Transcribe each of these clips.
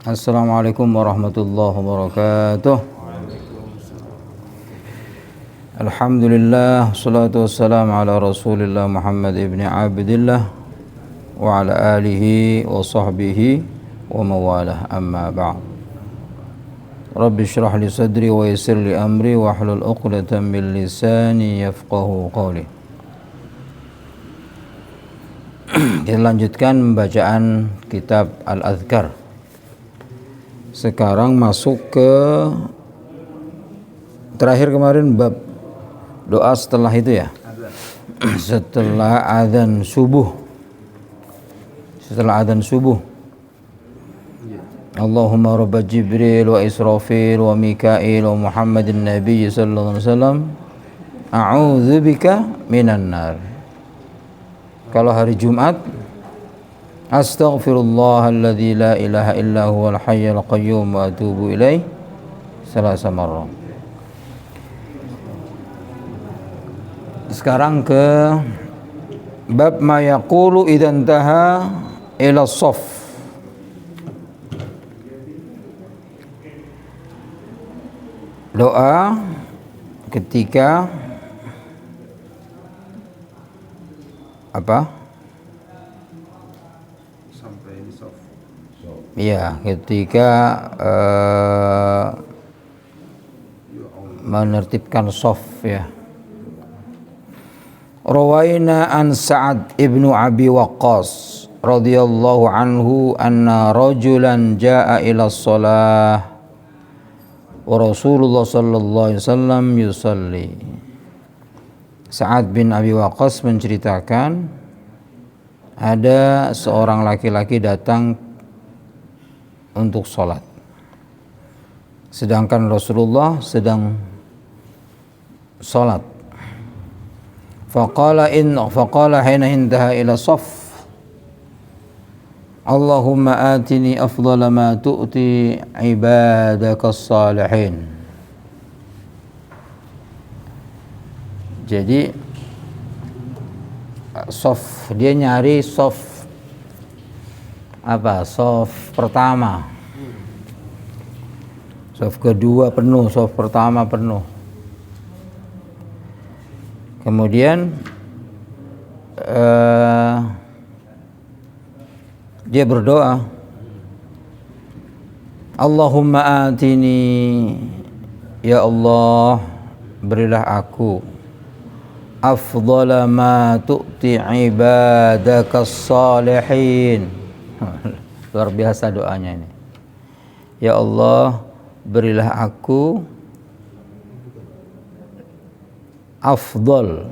Assalamualaikum warahmatullahi wabarakatuh. Alhamdulillah, salatu wassalamu ala Rasulillah Muhammad ibn Abdillah wa ala alihi wa sahbihi wa mawalah, amma ba'd. Rabbi shrah li sadri wa yassir li amri wa hlul 'uqdatam min lisani yafqahu qawli. Kita lanjutkan bacaan kitab Al-Adhkar. Sekarang masuk ke terakhir kemarin bab doa setelah itu ya. Setelah adzan subuh. Allahumma rabb Jibril wa Israfil wa Mikail wa Muhammadin Nabi sallallahu alaihi wasallam, a'udzu bika minan nar. Kalau hari Jumat, astaghfirullahalladzi la ilaha illa huwal hayyul qayyum wa atubu ilaih salasa marrah. Sekarang ke bab ma yaqulu idza intaha ila shaff. Doa ketika apa? Ya, ketika menertibkan shaf ya. Rawaina an Sa'ad ibnu Abi Waqqas radhiyallahu anhu anna rajulan jaa'a ila shalah wa Rasulullah sallallahu alaihi wasallam yusalli. Sa'ad bin Abi Waqqas menceritakan ada seorang laki-laki datang untuk sholat, sedangkan Rasulullah sedang sholat. Faqala hina intaha ila shaff, Allahumma atini afdala ma tu'ti ibadaka salihin. Jadi shaff, dia nyari shaff apa? Shaff pertama, shaff kedua penuh, shaff pertama penuh. Kemudian dia berdoa, Allahumma atini, ya Allah berilah aku afdala ma tu'ti ibadaka salihin. Luar biasa doanya ini. Ya Allah, berilah aku afdal,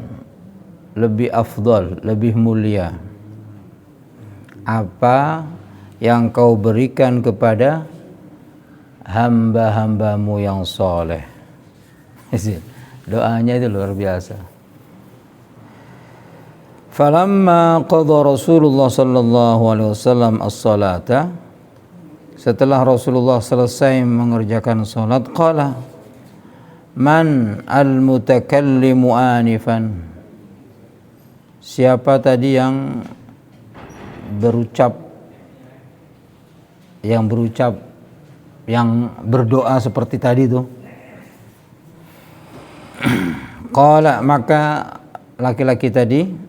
lebih mulia apa yang kau berikan kepada hamba-hambamu yang soleh. Doanya itu luar biasa. Falamma qada Rasulullah sallallahu alaihi wasallam as-salata, setelah Rasulullah selesai mengerjakan salat, qala man al-mutakallimu anifan, siapa tadi yang berucap yang berdoa seperti tadi itu. Qala, maka laki-laki tadi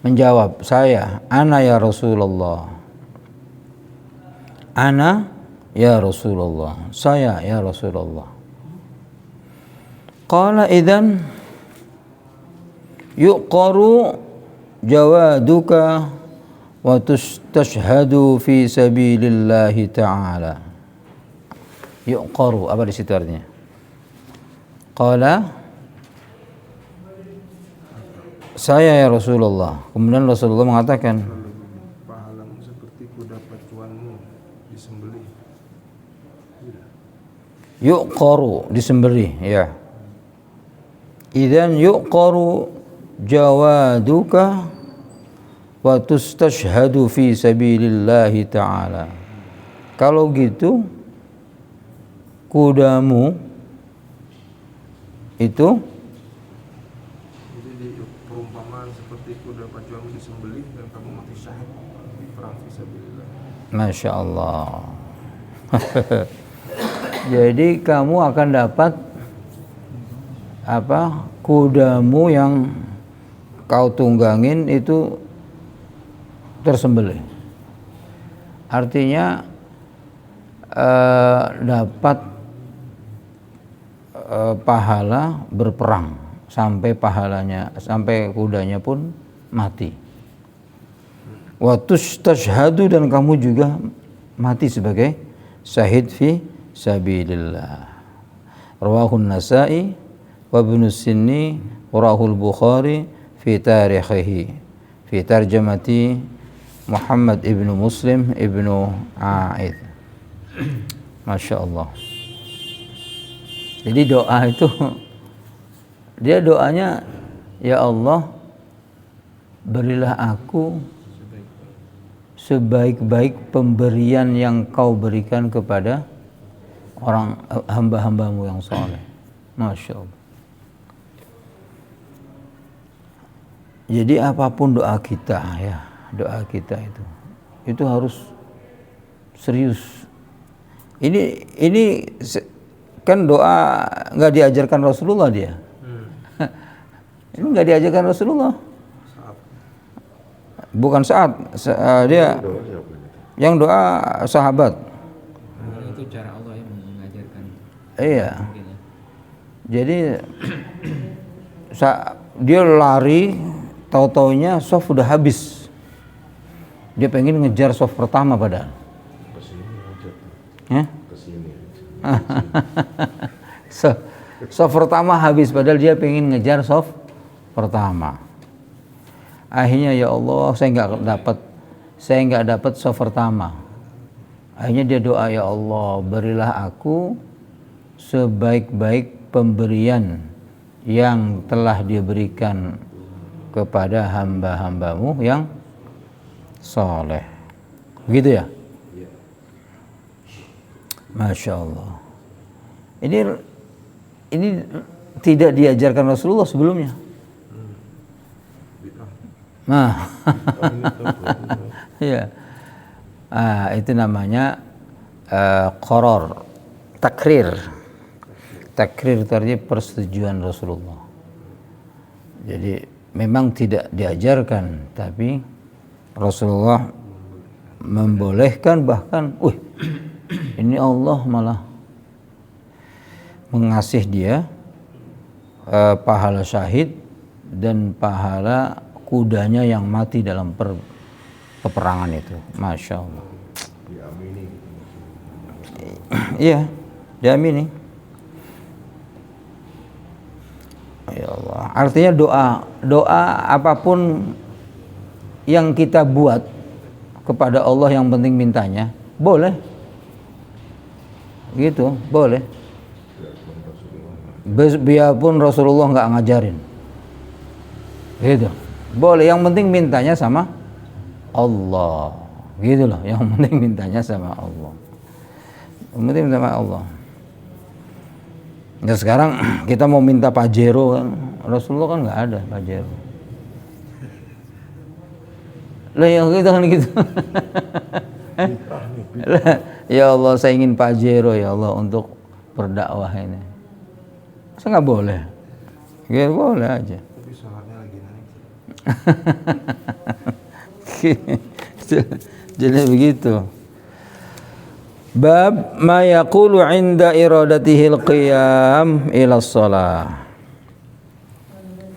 menjawab, saya, ana ya Rasulullah, ana ya Rasulullah, saya ya Rasulullah. Qala idzan yuqaru jawaduka wa tustashhadu fi sabilillahi ta'ala. Yuqaru, apa di situ artinya? Qala, saya ya Rasulullah. Kemudian Rasulullah mengatakan, pahalamu seperti kuda pacuanmu disembelih. yuqaru, disembelih, ya. Idzan yuqaru jawaduka wa tustashhadu fi sabilillahi ta'ala. Kalau gitu kudamu itu Perumpamaan seperti kuda pacuanmu disembelih dan kamu mati syahid di perang fisabilillah. Masya Allah. Jadi kamu akan dapat kudamu yang kau tunggangin itu tersembelih. Artinya dapat pahala berperang sampai kudanya pun mati. Wa tustashhadu, dan kamu juga mati sebagai syahid fi sabilillah. Rawahun Nasa'i wa Ibnu Sinni wa rahul Bukhari fi tarikhihi fi tarjamati Muhammad ibnu Muslim ibnu A'id. Masya Allah. Jadi doa itu, dia doanya, ya Allah, berilah aku sebaik-baik pemberian yang kau berikan kepada orang hamba-hambamu yang soleh. Masya Allah. Jadi apapun doa kita, ya, doa kita itu harus serius. Ini kan doa nggak diajarkan Rasulullah dia. Ini nggak diajarkan Rasulullah. Bukan saat dia yang doa sahabat. Itu cara Allah yang mengajarkan. Iya. Jadi dia lari, tahu-taunya soft udah habis. Dia pengen ngejar soft pertama padahal. Soft pertama habis padahal dia pengen ngejar soft pertama. Akhirnya, ya Allah, saya nggak dapat soft pertama. Akhirnya dia doa, ya Allah, berilah aku sebaik-baik pemberian yang telah diberikan kepada hamba-hambamu yang soleh. Begitu ya? Masya Allah. Ini tidak diajarkan Rasulullah sebelumnya. Nah, ya, itu namanya qoror, takrir itu artinya persetujuan Rasulullah. Jadi memang tidak diajarkan, tapi Rasulullah membolehkan, bahkan, ini Allah malah mengasih dia pahala syahid dan pahala kudanya yang mati dalam peperangan itu. Masya Allah. Diamini. Iya, diamini. Ya Allah. Artinya doa apapun yang kita buat kepada Allah, yang penting mintanya, boleh. Gitu, boleh. Biarpun Rasulullah nggak ngajarin. Gitu. Boleh, yang penting mintanya sama Allah. Gitu loh, yang penting mintanya sama Allah. Yang penting sama Allah. Nah, sekarang kita mau minta Pajero kan, Rasulullah kan nggak ada Pajero. Lah yang kita kan gitu. Ya Allah, saya ingin Pajero ya Allah untuk berdakwah ini. Masa nggak boleh? Ya boleh aja. Tapi syaratnya lagi naik. Jadi begitu. Bab ma yaqulu 'inda iradatihi al-qiyam ila shalah.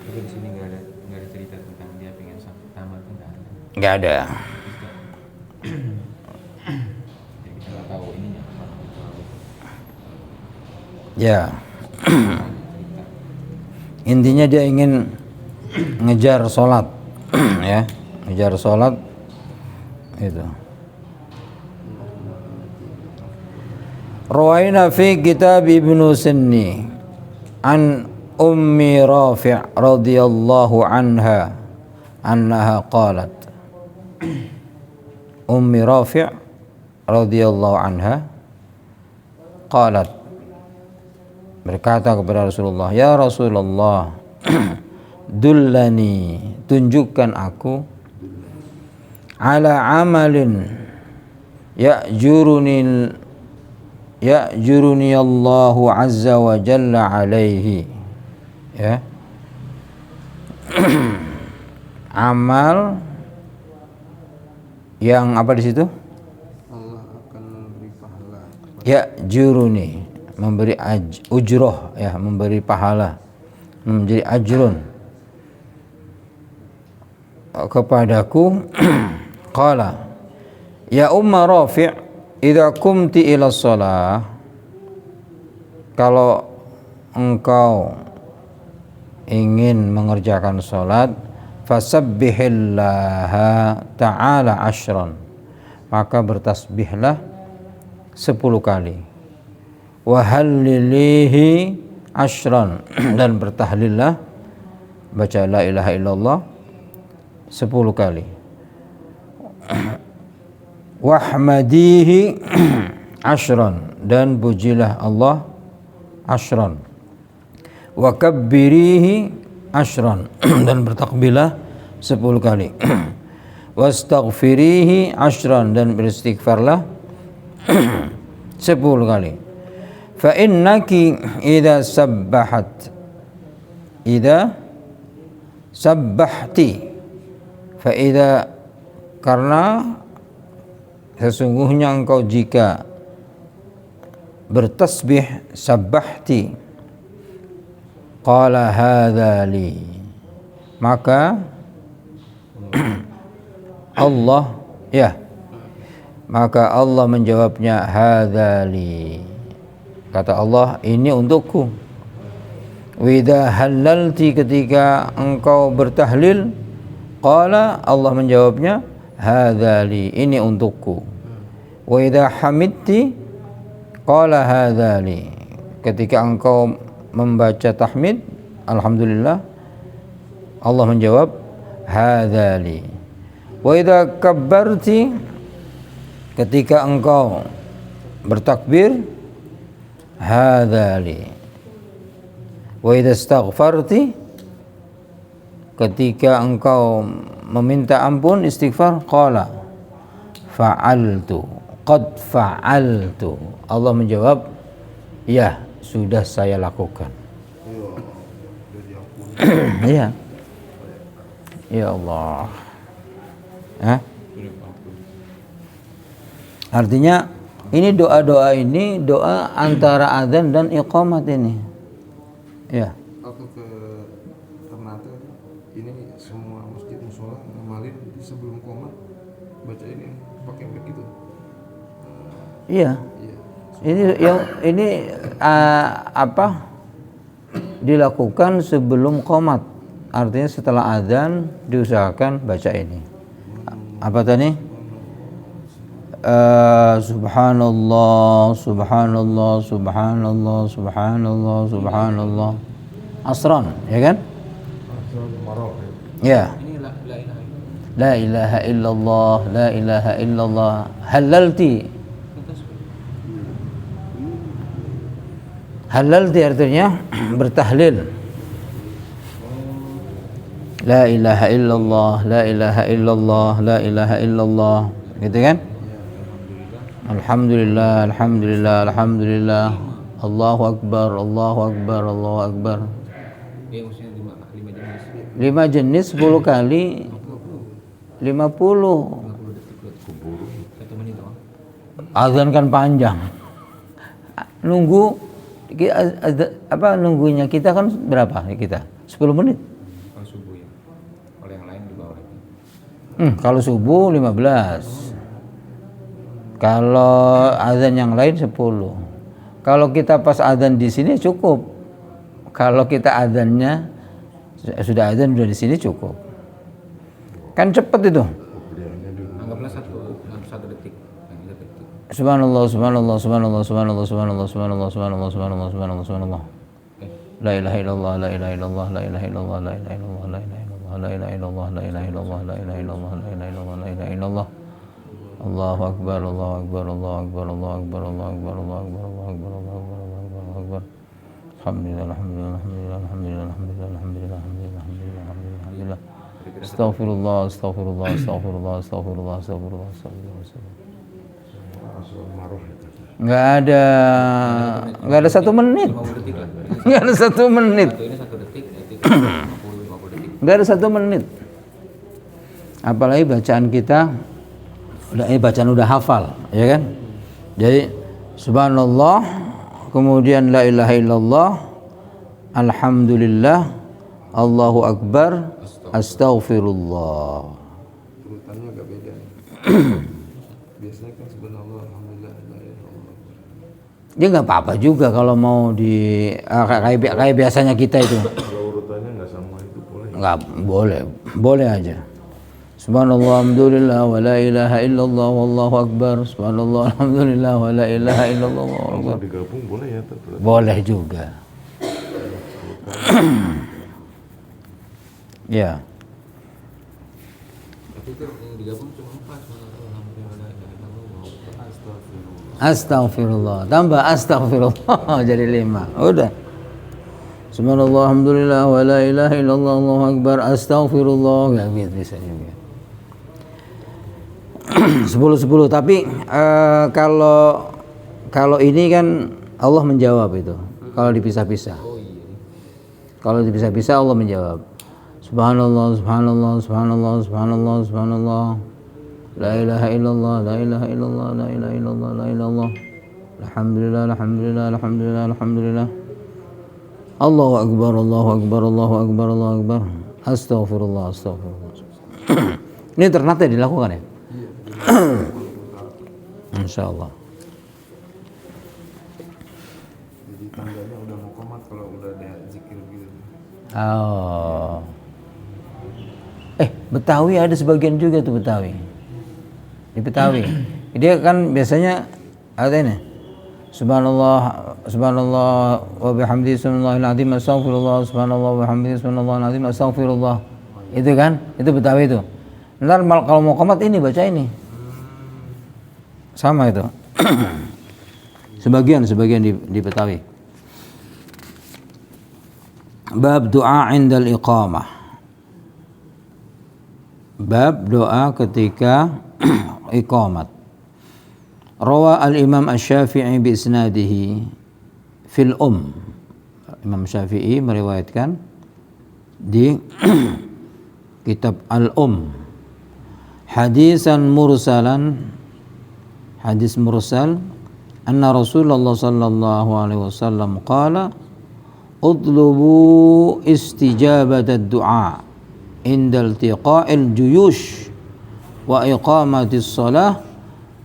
Jadi di sini nggak ada cerita tentang dia pengen sampai tamat, Nggak ada. Jadi kita nggak tahu ininya. Ya. Intinya dia ingin ngejar sholat, ya, ngejar sholat itu. Rawaina fi kitab Ibnu Sinni an Ummi Rafi' radhiyallahu anha annaha qalat. Ummi Rafi' radhiyallahu anha qalat, berkata kepada Rasulullah, ya Rasulullah, dullani, tunjukkan aku, ala amalin ya'juruni ya'juruni Allahu azza wa jalla alaihi. Ya. Amal yang apa di situ? Allah akan memberi pahala. Ya'juruni, memberi ujroh, ya, memberi pahala, menjadi ajrun kepadaku. Qala ya Umma Rafi' idza qumti ila shalah, kalau engkau ingin mengerjakan salat, fasabbihillaha ta'ala ashran, maka bertasbihlah 10 kali, wa hallilihi ashran, dan bertahlillah, baca la ilaha illallah 10 kali, wahmadihi ashran, dan pujilah Allah ashran, wa kabbirihi ashran, dan bertakbirlah 10 kali, wastaghfirihi ashran, dan beristighfarlah 10 kali. Fa innaki idza sabbahti, fa idza, karena sesungguhnya engkau jika bertasbih, sabbahti, qala hadza li, maka Allah, ya, maka Allah menjawabnya, hadza li, kata Allah, ini untukku. Wa idza halalti, ketika engkau bertahlil, qala, Allah menjawabnya, hadza li, ini untukku. Wa idza hamidti, qala hadza li, ketika engkau membaca tahmid, alhamdulillah, Allah menjawab, hadza li. Wa idza kabbarti, ketika engkau bertakbir, hadza li. Wa idza astaghfarti, ketika engkau meminta ampun, istighfar, qala fa'altu, qad fa'altu, Allah menjawab, ya, sudah saya lakukan. Ya, ya Allah. Artinya ini doa-doa ini doa antara adzan dan iqamat ini. Ya. Aku ke Ternate, ini semua masjid musola ngamalin sebelum qomat baca ini pakai mic gitu. Iya. Ini apa dilakukan sebelum qomat, artinya setelah adzan diusahakan baca ini. Apa tadi? Subhanallah, subhanallah, subhanallah, subhanallah, subhanallah, asran, ya kan? Ya. Ini La ilaha illallah, la ilaha illallah, halalti. Halalti artinya bertahlil. La ilaha illallah, la ilaha illallah, la ilaha illallah, gitu kan? Alhamdulillah, alhamdulillah, alhamdulillah, Allahu akbar, Allahu akbar, Allahu akbar. Dia maksudnya 5 jenis. 5 jenis 10 kali 50. 50 detik kubur. 1 menit doang. Azan kan panjang. Nunggu nunggunya kita kan berapa kita? 10 menit. Kalau subuh ya. Kalau yang lain di bawah lagi. Kalau subuh 15. Kalau azan yang lain 10. Kalau kita pas azan di sini cukup. Kalau kita azannya sudah azan di sini cukup. Kan cepet itu. Anggaplah 1 detik. Yang 3 detik. Subhanallah, subhanallah, subhanallah, subhanallah, subhanallah, subhanallah, subhanallah, subhanallah, subhanallah, subhanallah. La ilaha illallah, la ilaha illallah, la ilaha illallah, la ilaha illallah, la ilaha illallah, la ilaha illallah, la ilaha illallah, la ilaha illallah, la ilaha illallah, la ilaha illallah. Allahu akbar, Allahu akbar, Allahu akbar, Allahu akbar, Allahu akbar, Allahu akbar, Allahu akbar, Allahu akbar, Allahu akbar. Alhamdulillah, alhamdulillah, alhamdulillah, alhamdulillah, alhamdulillah, alhamdulillah, alhamdulillah, alhamdulillah, alhamdulillah. Astaghfirullah, astaghfirullah, astaghfirullah, astaghfirullah, astaghfirullah, astaghfirullah. soal marah itu. Nggak ada 1 menit. 50 detik lah. Nggak ada 1 menit. Satu ini 1 detik, itu 50 detik. Nggak ada 1 menit. Apalagi bacaan kita bacaan udah hafal, ya kan? Jadi subhanallah, kemudian la ilaha illallah, alhamdulillah, Allahu akbar, astaghfirullah. Urutannya agak beda nih. Biasanya kan subhanallah, alhamdulillah, la ilaha illallah. Ya nggak apa-apa juga kalau mau kayak biasanya kita itu. Kalau urutannya nggak sama itu boleh. Nggak boleh aja. Subhanallah, alhamdulillah, wa la ilaha illallah, wallahu akbar. Subhanallah, alhamdulillah, wa la ilaha illallah, wallahu Kalau akbar. mau digabung boleh ya tetap. Boleh juga. Ya. Tapi itu yang digabung cuma 4. Astaghfirullah. Tambah astaghfirullah jadi 5. Udah. Subhanallah, alhamdulillah, wa la ilaha illallah, Allahu akbar, astaghfirullah. Ya bisa juga. 10 tapi kalau ini kan Allah menjawab itu. Kalau dipisah-pisah. Kalau dipisah-pisah Allah menjawab. Subhanallah, subhanallah, subhanallah, subhanallah, subhanallah. La ilaha illallah, la ilaha illallah, la ilaha illallah, la ilaha illallah. Alhamdulillah, alhamdulillah, alhamdulillah, alhamdulillah. Allahu akbar, Allahu akbar, Allahu akbar, Allahu akbar. Astaghfirullah, astaghfirullah. Ini ternate dilakukan ya? Insyaallah. Jadi tandanya udah mau komat kalau udah ada zikir gitu. Oh. Betawi ada sebagian juga tuh Betawi. Di Betawi. Dia kan biasanya ada ini. Subhanallah, subhanallah wa bihamdihi subhanallahil azim astaghfirullah, subhanallah wa bihamdihi subhanallahil azim astaghfirullah. Itu kan? Itu Betawi itu. Ntar kalau mau qomat ini baca ini. Sama itu. sebagian di Betawi. Bab doa indal iqamah. Bab doa ketika iqamat. Rawa al-Imam Asy-Syafi'i bi isnadihi fil Imam Syafi'i meriwayatkan di kitab hadisan mursalan, hadis mursal, anna Rasulullah sallallahu alaihi wasallam qala utlubu istijabat ad-du'a inda iltiqa'il juyush wa iqamatis shalah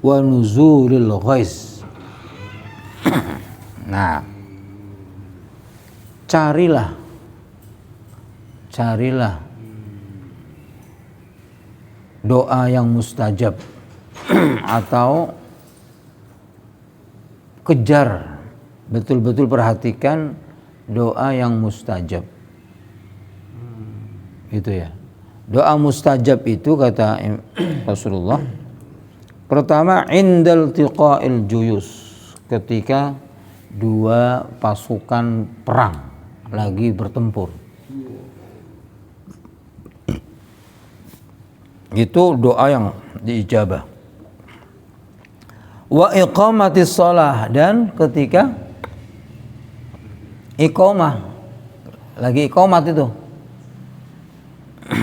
wa nuzulil ghais. Nah, carilah doa yang mustajab atau kejar, betul-betul perhatikan doa yang mustajab. Itu ya. Doa mustajab itu kata Rasulullah, pertama indal tiqa'il juyus, ketika 2 pasukan perang lagi bertempur. Itu doa yang diijabah. Wa iqamatis shalah, dan ketika iqamah, lagi iqamat itu.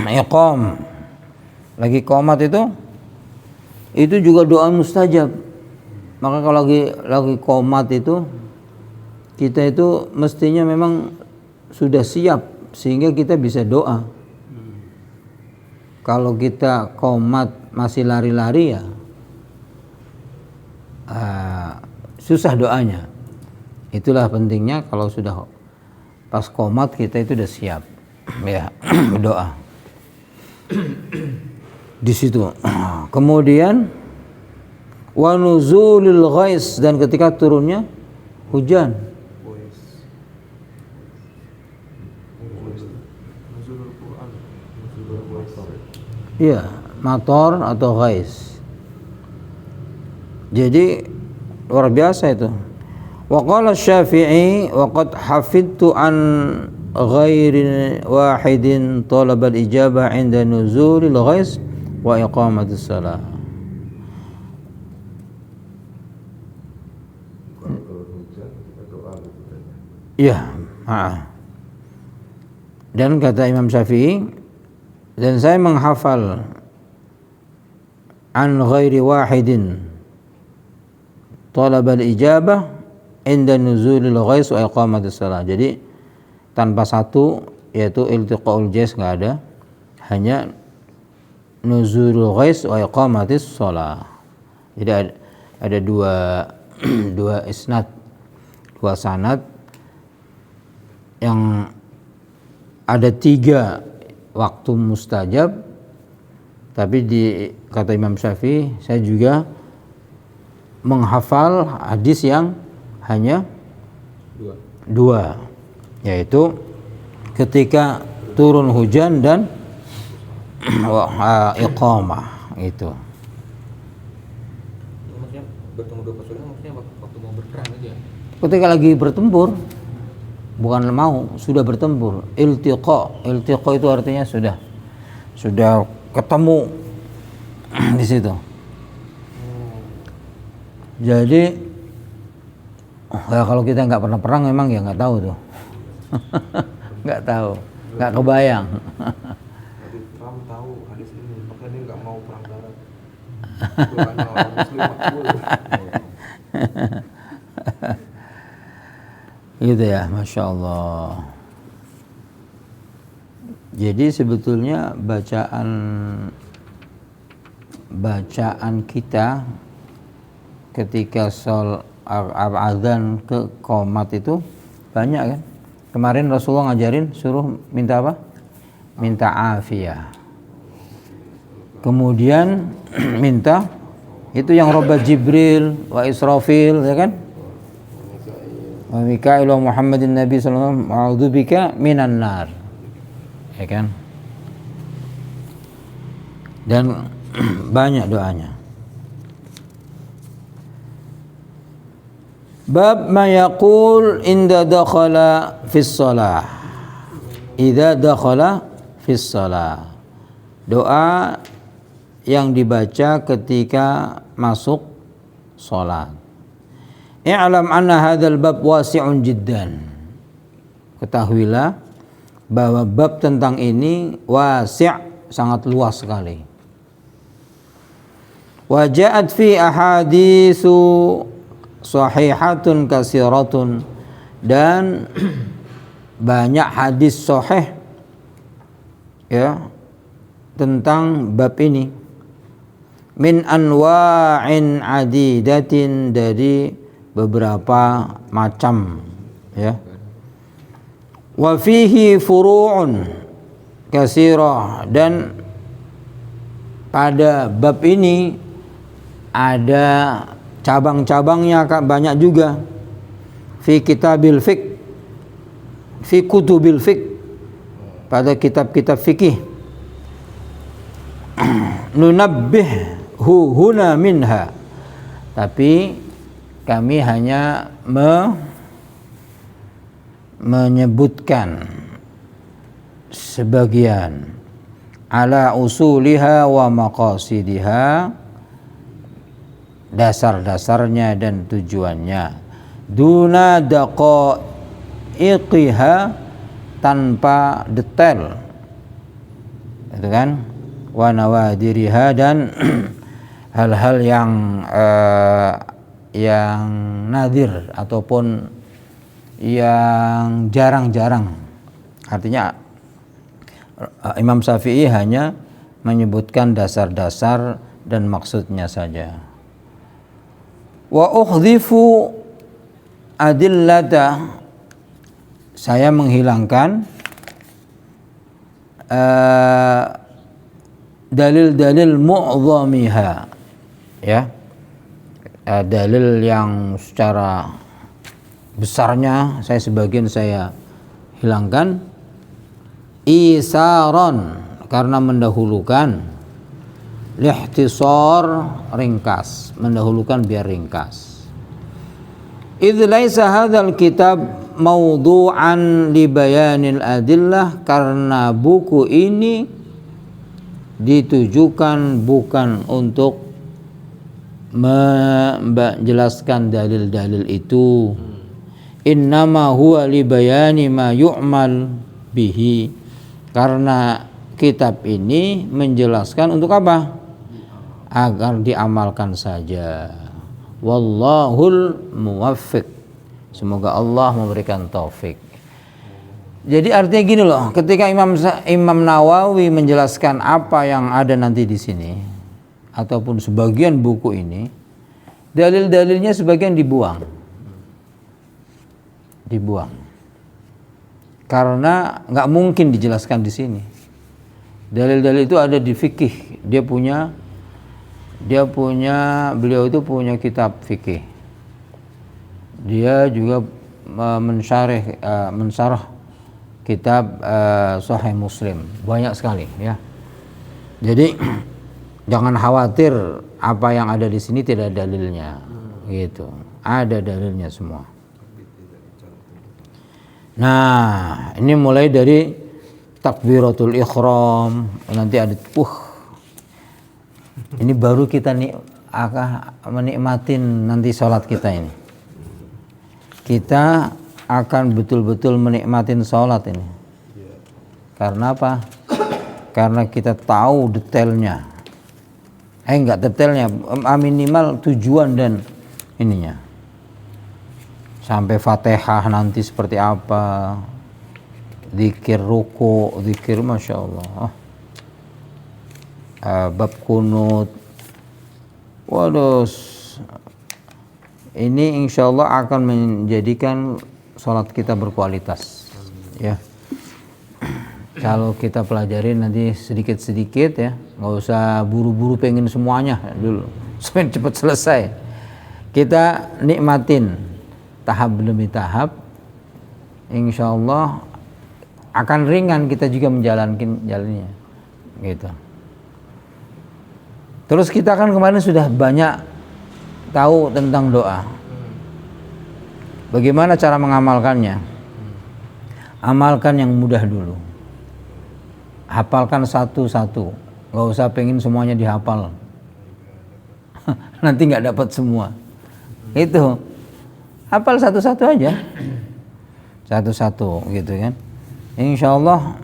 Iqam. Lagi iqamat itu juga doa mustajab. Maka kalau lagi qomat itu, kita itu mestinya memang sudah siap sehingga kita bisa doa. Kalau kita qomat masih lari-lari ya susah doanya. Itulah pentingnya kalau sudah pas qomat kita itu udah siap ya berdoa di situ. Kemudian wa nuzulil ghais, dan ketika turunnya hujan. Iya, mator atau ghais. Jadi luar biasa itu. Wa qala Syafi'i wa qad hafidtu an ghairi wahidin talab al-ijabah 'inda nuzulil ghais wa iqamatis shalah. Kalau turun hujan kita doa gitu kan. Iya. Dan kata Imam Syafi'i, dan saya menghafal an ghairi wahidin talab al-ijabah inda nuzulil ghais wa iqamatis shalah. Jadi tanpa satu, yaitu iltiqaul jais enggak ada, hanya nuzulul ghais wa iqamatis shalah. Jadi ada dua isnad, dua sanad yang ada 3 waktu mustajab, tapi kata Imam Syafi'i, saya juga menghafal hadis yang hanya 2, yaitu ketika turun hujan dan iqamah itu. Maksudnya bertemu 2 pasukan, maksudnya waktu mau berperang aja. Ketika lagi bertempur, bukan mau, sudah bertempur. Iltiqa itu artinya sudah ketemu di situ. Jadi ya kalau kita nggak pernah perang memang ya nggak tahu tuh. Nggak tahu, nggak kebayang. Nanti Trump tahu hadis ini, makanya dia nggak mau perang darat. Doanya orang Muslim makbul. Gitu ya, Masya Allah. Jadi sebetulnya bacaan kita ketika azan ke qomat itu banyak kan. Kemarin Rasulullah ngajarin suruh minta apa? Minta afiyah. Kemudian minta itu yang robat Jibril wa Israfil, ya kan? Wa Mikail wa Muhammadin Nabi sallallahu alaihi wasallam a'udzubika minan nar. Ya kan? Dan banyak doanya. Bab ma yaqul inda dakhala fis shalah. Idza dakhala fis shalah. Doa yang dibaca ketika masuk salat. I'lam anna hadzal bab wasi'un jiddan. Ketahuilah bahwa bab tentang ini wasi', sangat luas sekali. Wa ja'at fi ahaditsu sahihatun katsiratun, dan banyak hadis sahih ya tentang bab ini, min anwa'in adidatin, dari beberapa macam ya. Wa fihi furu'un katsirah, dan pada bab ini ada cabang-cabangnya banyak juga. Fi kitabil fiqh, fi kutubil fiqh, pada kitab-kitab fikih. Nunabbihhu huna minha, tapi kami hanya menyebutkan sebagian, ala usuliha wa maqasidiha, dasar-dasarnya dan tujuannya, duna daqaiqiha, tanpa detail, itu kan, wa nawadiriha, dan hal-hal yang nadir ataupun yang jarang-jarang. Artinya Imam Syafi'i hanya menyebutkan dasar-dasar dan maksudnya saja. Wa ukhdifu adillata, saya menghilangkan dalil-dalil mu'dhamiha, ya, dalil yang secara besarnya sebagian saya hilangkan, isaron, karena mendahulukan, lihtisar, ringkas, mendahulukan biar ringkas. Idz laisa hadzal kitab mawdu'an li bayanil adillah, karena buku ini ditujukan bukan untuk menjelaskan dalil-dalil itu. Innama huwa li bayani ma yu'mal bihi. Karena kitab ini menjelaskan untuk apa? Agar diamalkan saja. Wallahul muwaffiq. Semoga Allah memberikan taufik. Jadi artinya gini loh, ketika Imam Nawawi menjelaskan apa yang ada nanti di sini ataupun sebagian buku ini, dalil-dalilnya sebagian dibuang. Karena nggak mungkin dijelaskan di sini. Dalil-dalil itu ada di fikih. Beliau itu punya kitab fikih. Dia juga mensyarah kitab Sahih Muslim, banyak sekali ya. Jadi jangan khawatir apa yang ada di sini tidak ada dalilnya, gitu. Ada dalilnya semua. Nah, ini mulai dari takbiratul ihram, nanti ada ini baru kita akan menikmatin nanti sholat kita ini. Kita akan betul-betul menikmatin sholat ini. Karena apa? Karena kita tahu detailnya. Enggak detailnya, minimal tujuan dan ininya. Sampai Fatihah nanti seperti apa, zikir ruku, zikir Masya Allah, bab kunut. Waduh, ini insya Allah akan menjadikan sholat kita berkualitas, ya. Kalau kita pelajari nanti sedikit-sedikit ya, nggak usah buru-buru pengen semuanya dulu, supaya cepat selesai. Kita nikmatin tahap demi tahap, insya Allah akan ringan kita juga menjalankan jalannya, gitu. Terus kita kan kemarin sudah banyak tahu tentang doa. Bagaimana cara mengamalkannya? Amalkan yang mudah dulu. Hafalkan satu-satu. Gak usah pengen semuanya dihafal. Nanti gak dapat semua. Itu. Hafal satu-satu aja. Satu-satu gitu kan. Insya Allah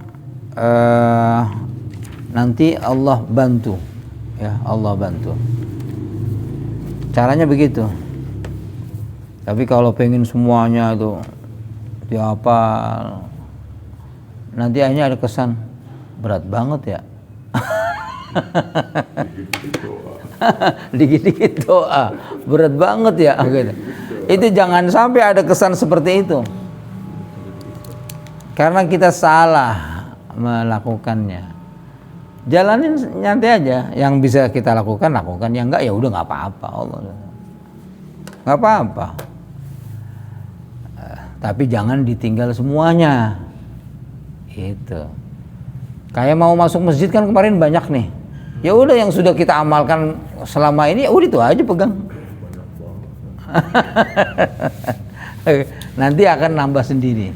nanti Allah bantu. Ya, Allah bantu. Caranya begitu. Tapi kalau pengen semuanya itu dihafal, nanti akhirnya ada kesan berat banget ya. Dikit-dikit doa, berat banget ya. Gitu. Itu jangan sampai ada kesan seperti itu. Karena kita salah melakukannya. Jalanin nyantai aja, yang bisa kita lakukan, yang enggak ya udah nggak apa-apa, Allah nggak apa-apa. Tapi jangan ditinggal semuanya, gitu. Kayak mau masuk masjid kan kemarin banyak nih, ya udah yang sudah kita amalkan selama ini, ya udah itu aja pegang. Nanti akan nambah sendiri,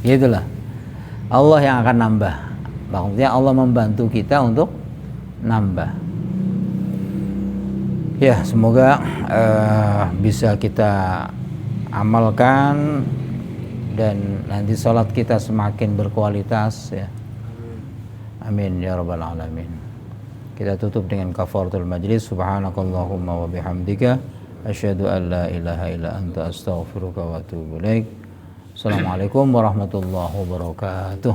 gitulah. Allah yang akan nambah. Maksudnya Allah membantu kita untuk nambah. Ya, semoga bisa kita amalkan dan nanti sholat kita semakin berkualitas ya. Amin ya rabbal alamin. Kita tutup dengan kafaratul majlis. Subhanakallahumma wa bihamdika asyhadu an la ilaha illa anta astaghfiruka wa atubu ilaik. Assalamualaikum warahmatullahi wabarakatuh.